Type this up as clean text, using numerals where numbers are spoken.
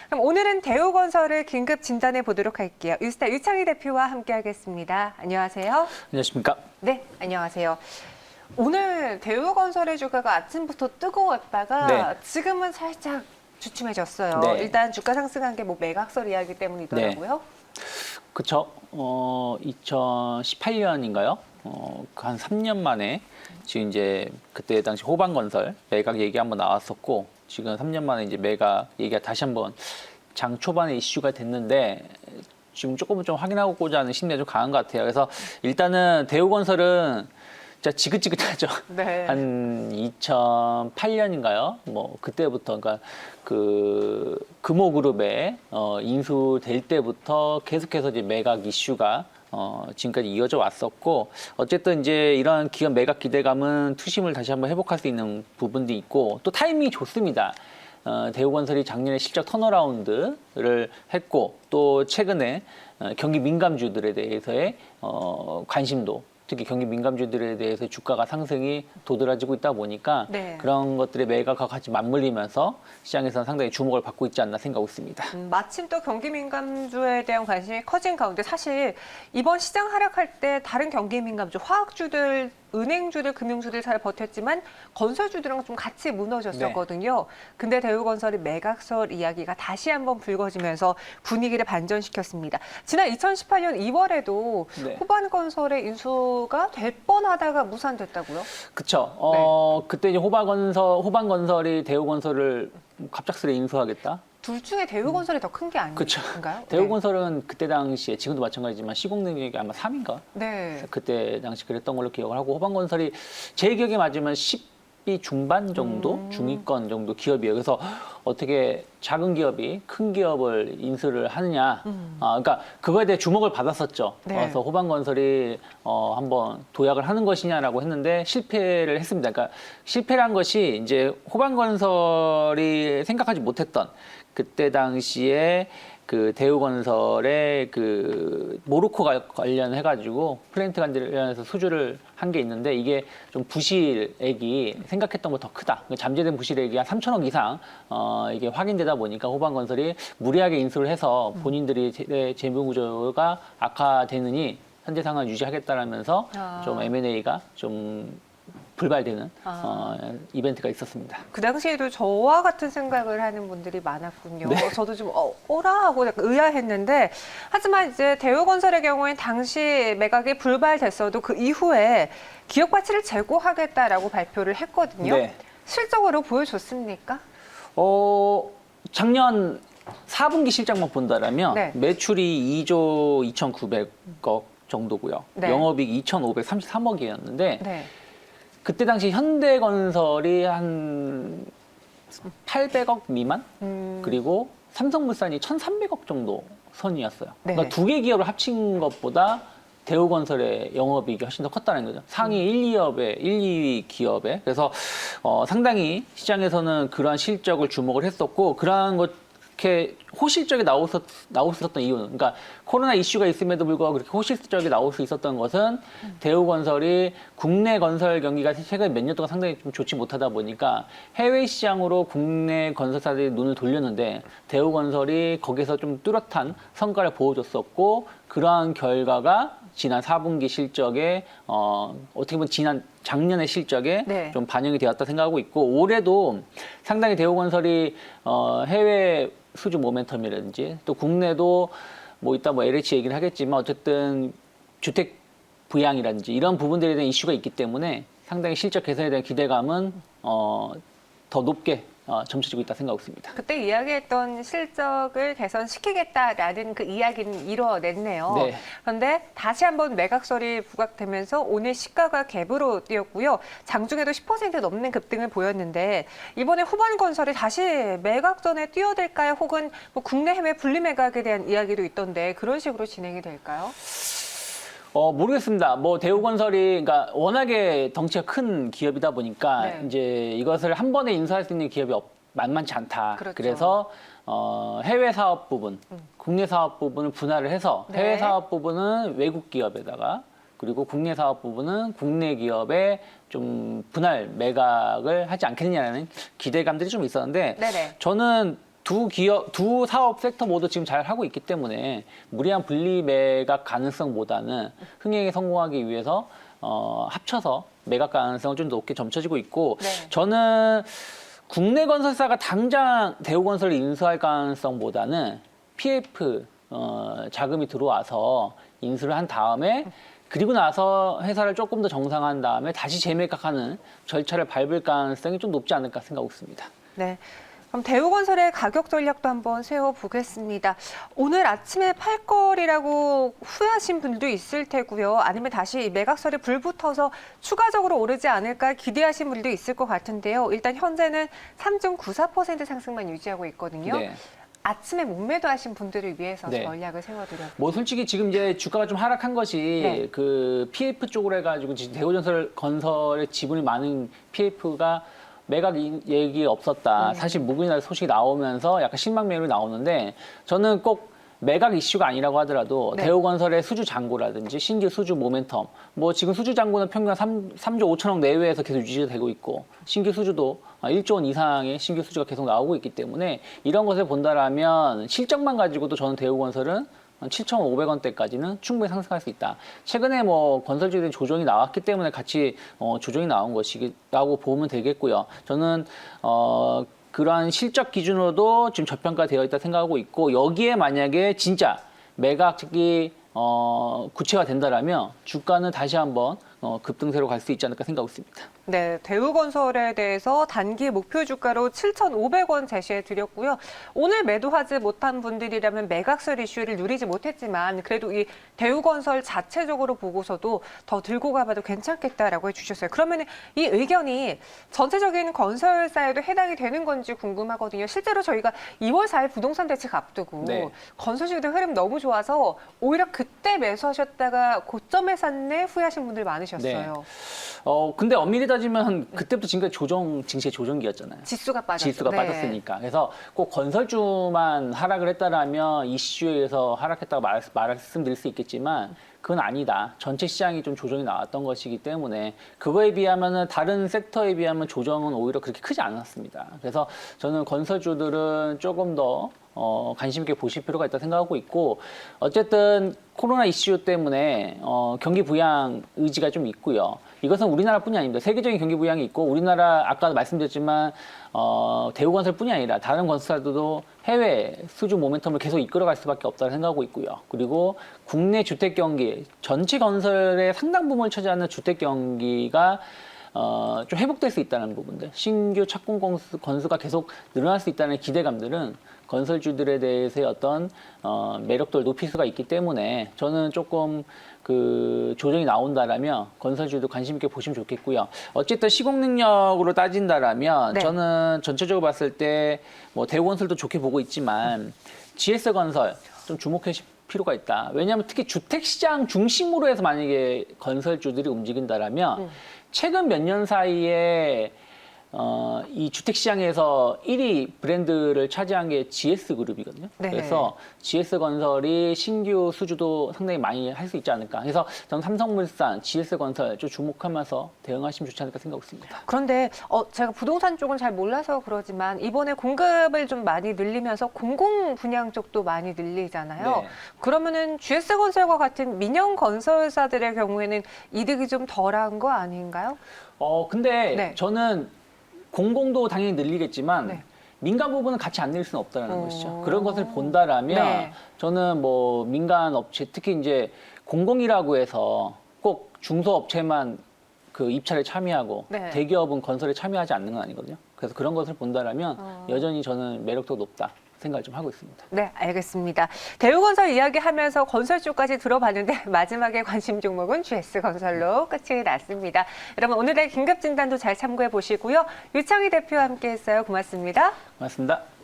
그럼 오늘은 대우건설을 긴급 진단해 보도록 할게요. 유스타 유창희 대표와 함께하겠습니다. 안녕하세요. 안녕하십니까? 네, 안녕하세요. 오늘 대우건설의 주가가 아침부터 뜨거웠다가 네. 지금은 살짝 주춤해졌어요. 네. 일단 주가 상승한 게 뭐 매각설 이야기 때문이더라고요. 그쵸. 2018년인가요? 한 3년 만에 지금 이제 그때 당시 호반건설 매각 얘기 한번 나왔었고 지금 3년 만에 이제 매각 얘기가 다시 한번 장 초반에 이슈가 됐는데 지금 조금은 좀 확인하고자 하는 심리가 좀 강한 것 같아요. 그래서 일단은 대우건설은 진짜 지긋지긋하죠. 네. 한 2008년인가요? 뭐 그때부터 그러니까 그 금호그룹에 인수될 때부터 계속해서 이제 매각 이슈가 지금까지 이어져 왔었고 어쨌든 이제 이런 기업 매각 기대감은 투심을 다시 한번 회복할 수 있는 부분도 있고 또 타이밍이 좋습니다. 대우건설이 작년에 실적 턴어라운드를 했고 또 최근에 경기 민감주들에 대해서의 관심도 특히 경기 민감주들에 대해서 주가가 상승이 도드라지고 있다 보니까 네. 그런 것들의 매각과 같이 맞물리면서 시장에서는 상당히 주목을 받고 있지 않나 생각하고 있습니다. 마침 또 경기 민감주에 대한 관심이 커진 가운데 사실 이번 시장 하락할 때 다른 경기 민감주, 화학주들, 은행주들, 금융주들 잘 버텼지만 건설주들은 좀 같이 무너졌었거든요. 근데 대우건설이 매각설 이야기가 다시 한번 불거지면서 분위기를 반전시켰습니다. 지난 2018년 2월에도 네. 호반건설의 인수가 될 뻔하다가 무산됐다고요? 그쵸. 그때 이제 호반건설이 대우건설을 갑작스레 인수하겠다. 둘 중에 대우건설이 더 큰 게 그쵸. 아닌가요? 대우건설은 그때 당시에 지금도 마찬가지지만 시공능력이 아마 3인가? 네. 그때 당시 그랬던 걸로 기억을 하고 호반건설이 제 기억에 맞으면 10위 중반 정도? 중위권 정도 기업이에요. 그래서 어떻게 작은 기업이 큰 기업을 인수를 하느냐. 그러니까 그거에 대해 주목을 받았었죠. 네. 그래서 호반건설이 한번 도약을 하는 것이냐라고 했는데 실패를 했습니다. 그러니까 실패란 것이 이제 호반건설이 생각하지 못했던 그때 당시에 그 대우건설의 그 모로코가 관련해가지고 플랜트 관련해서 수주를 한 게 있는데 이게 좀 부실액이 생각했던 것보다 더 크다. 잠재된 부실액이 한 3천억 이상 이게 확인되다 보니까 호반건설이 무리하게 인수를 해서 본인들이 재무 구조가 악화되느니 현재 상황을 유지하겠다라면서 좀 M&A가 좀 불발되는 이벤트가 있었습니다. 그 당시에도 저와 같은 생각을 하는 분들이 많았군요. 네. 저도 좀 오라 하고 약간 의아했는데 하지만 이제 대우건설의 경우엔 당시 매각이 불발됐어도 그 이후에 기업 가치를 재고하겠다라고 발표를 했거든요. 네. 실적으로 보여줬습니까? 작년 4분기 실적만 본다라면 네. 매출이 2조 2,900억 정도고요. 네. 영업이익 2,533억이었는데 네. 그때 당시 현대건설이 한 800억 미만? 그리고 삼성물산이 1,300억 정도 선이었어요. 네. 그러니까 두 개 기업을 합친 것보다 대우건설의 영업이익이 훨씬 더 컸다는 거죠. 상위 1, 2위 기업에. 그래서 상당히 시장에서는 그러한 실적을 주목을 했었고 그러한 이렇게 호실적이 나올 수 있었던 이유는 그러니까 코로나 이슈가 있음에도 불구하고 그렇게 호실적이 나올 수 있었던 것은 대우건설이 국내 건설 경기가 최근 몇 년 동안 상당히 좀 좋지 못하다 보니까 해외 시장으로 국내 건설사들이 눈을 돌렸는데 대우건설이 거기서 좀 뚜렷한 성과를 보여줬었고 그러한 결과가 지난 4분기 실적에 어떻게 보면 작년의 실적에 네. 좀 반영이 되었다 생각하고 있고 올해도 상당히 대우건설이 해외 수주 모멘텀이라든지 또 국내도 뭐 이따 뭐 LH 얘기를 하겠지만 어쨌든 주택 부양이라든지 이런 부분들에 대한 이슈가 있기 때문에 상당히 실적 개선에 대한 기대감은 더 높게 점쳐지고 있다 생각하고 있습니다. 그때 이야기했던 실적을 개선시키겠다라는 그 이야기는 이뤄냈네요. 네. 그런데 다시 한번 매각설이 부각되면서 오늘 시가가 갭으로 뛰었고요. 장중에도 10% 넘는 급등을 보였는데 이번에 호반건설이 다시 매각전에 뛰어들까요? 혹은 뭐 국내 해외 분리매각에 대한 이야기도 있던데 그런 식으로 진행이 될까요? 모르겠습니다. 뭐 대우건설이 그러니까 워낙에 덩치가 큰 기업이다 보니까 네. 이제 이것을 한 번에 인수할 수 있는 기업이 만만치 않다. 그렇죠. 그래서 해외 사업 부분, 국내 사업 부분을 분할을 해서 네. 해외 사업 부분은 외국 기업에다가 그리고 국내 사업 부분은 국내 기업에 좀 분할 매각을 하지 않겠느냐는 기대감들이 좀 있었는데 네네. 저는 두 사업 섹터 모두 지금 잘 하고 있기 때문에 무리한 분리 매각 가능성보다는 흥행에 성공하기 위해서 합쳐서 매각 가능성은 좀 높게 점쳐지고 있고 네. 저는 국내 건설사가 당장 대우건설을 인수할 가능성보다는 PF 자금이 들어와서 인수를 한 다음에 그리고 나서 회사를 조금 더 정상화한 다음에 다시 재매각하는 절차를 밟을 가능성이 좀 높지 않을까 생각하고 있습니다. 네. 그럼 대우건설의 가격 전략도 한번 세워보겠습니다. 오늘 아침에 팔 거리라고 후회하신 분도 있을 테고요. 아니면 다시 매각설에 불붙어서 추가적으로 오르지 않을까 기대하신 분도 있을 것 같은데요. 일단 현재는 3.94% 상승만 유지하고 있거든요. 네. 아침에 목매도 하신 분들을 위해서 네. 전략을 세워드려요. 뭐 솔직히 지금 이제 주가가 좀 하락한 것이 네. 그 PF 쪽으로 해가지고 지금 대우건설의 지분이 많은 PF가 매각 얘기 없었다. 사실 무근이나 소식이 나오면서 약간 신망 매물이 나오는데 저는 꼭 매각 이슈가 아니라고 하더라도 네. 대우건설의 수주 잔고라든지 신규 수주 모멘텀 뭐 지금 수주 잔고는 평균 3조 5천억 내외에서 계속 유지가 되고 있고 신규 수주도 1조 원 이상의 신규 수주가 계속 나오고 있기 때문에 이런 것을 본다라면 실적만 가지고도 저는 대우건설은 7,500원대까지는 충분히 상승할 수 있다. 최근에 뭐 건설주들이 조정이 나왔기 때문에 같이 조정이 나온 것이라고 보면 되겠고요. 저는 그러한 실적 기준으로도 지금 저평가되어 있다 생각하고 있고 여기에 만약에 진짜 매각이 구체화 된다라면 주가는 다시 한번 급등세로 갈 수 있지 않을까 생각하고 있습니다. 네, 대우건설에 대해서 단기 목표 주가로 7,500원 제시해 드렸고요. 오늘 매도하지 못한 분들이라면 매각설 이슈를 누리지 못했지만 그래도 이 대우건설 자체적으로 보고서도 더 들고 가봐도 괜찮겠다라고 해주셨어요. 그러면 이 의견이 전체적인 건설사에도 해당이 되는 건지 궁금하거든요. 실제로 저희가 2월 4일 부동산 대책 앞두고 네. 건설주들 흐름 너무 좋아서 오히려 그때 매수하셨다가 고점에 샀네 후회하신 분들 많으셨어요. 근데 엄밀히 따지면 그때부터 지금까지 증시의 조정기였잖아요. 지수가 빠졌죠. 지수가 네. 빠졌으니까. 그래서 꼭 건설주만 하락을 했다라면 이슈에 의해서 하락했다고 말씀드릴 수 있겠지만 그건 아니다. 전체 시장이 좀 조정이 나왔던 것이기 때문에 그거에 비하면은 다른 섹터에 비하면 조정은 오히려 그렇게 크지 않았습니다. 그래서 저는 건설주들은 조금 더 관심 있게 보실 필요가 있다 생각하고 있고 어쨌든 코로나 이슈 때문에 경기 부양 의지가 좀 있고요. 이것은 우리나라뿐이 아닙니다. 세계적인 경기 부양이 있고 우리나라 아까도 말씀드렸지만 대우건설뿐이 아니라 다른 건설사들도 해외 수주 모멘텀을 계속 이끌어갈 수밖에 없다고 생각하고 있고요. 그리고 국내 주택 경기 전체 건설의 상당 부분을 차지하는 주택 경기가 좀 회복될 수 있다는 부분들, 신규 착공 건수가 계속 늘어날 수 있다는 기대감들은 건설주들에 대해서의 어떤 매력도를 높일 수가 있기 때문에 저는 조금 그 조정이 나온다라면 건설주도 관심 있게 보시면 좋겠고요. 어쨌든 시공 능력으로 따진다라면 네. 저는 전체적으로 봤을 때 뭐 대우건설도 좋게 보고 있지만 GS건설 좀 주목해 필요가 있다. 왜냐하면 특히 주택시장 중심으로 해서 만약에 건설주들이 움직인다라면 최근 몇 년 사이에 이 주택시장에서 1위 브랜드를 차지한 게 GS그룹이거든요. 네. 그래서 GS건설이 신규 수주도 상당히 많이 할 수 있지 않을까. 그래서 저는 삼성물산, GS건설 좀 주목하면서 대응하시면 좋지 않을까 생각하고 있습니다. 그런데 제가 부동산 쪽은 잘 몰라서 그러지만 이번에 공급을 좀 많이 늘리면서 공공 분양 쪽도 많이 늘리잖아요. 네. 그러면은 GS건설과 같은 민영 건설사들의 경우에는 이득이 좀 덜한 거 아닌가요? 근데 네. 저는 공공도 당연히 늘리겠지만 네. 민간 부분은 같이 안 늘릴 수는 없다는 것이죠. 그런 것을 본다라면 네. 저는 뭐 민간 업체 특히 이제 공공이라고 해서 꼭 중소업체만 그 입찰에 참여하고 네. 대기업은 건설에 참여하지 않는 건 아니거든요. 그래서 그런 것을 본다라면 여전히 저는 매력도 높다 생각을 좀 하고 있습니다. 네, 알겠습니다. 대우건설 이야기하면서 건설 쪽까지 들어봤는데 마지막에 관심 종목은 GS건설로 끝이 났습니다. 여러분 오늘의 긴급진단도 잘 참고해 보시고요. 유창희 대표와 함께했어요. 고맙습니다. 고맙습니다.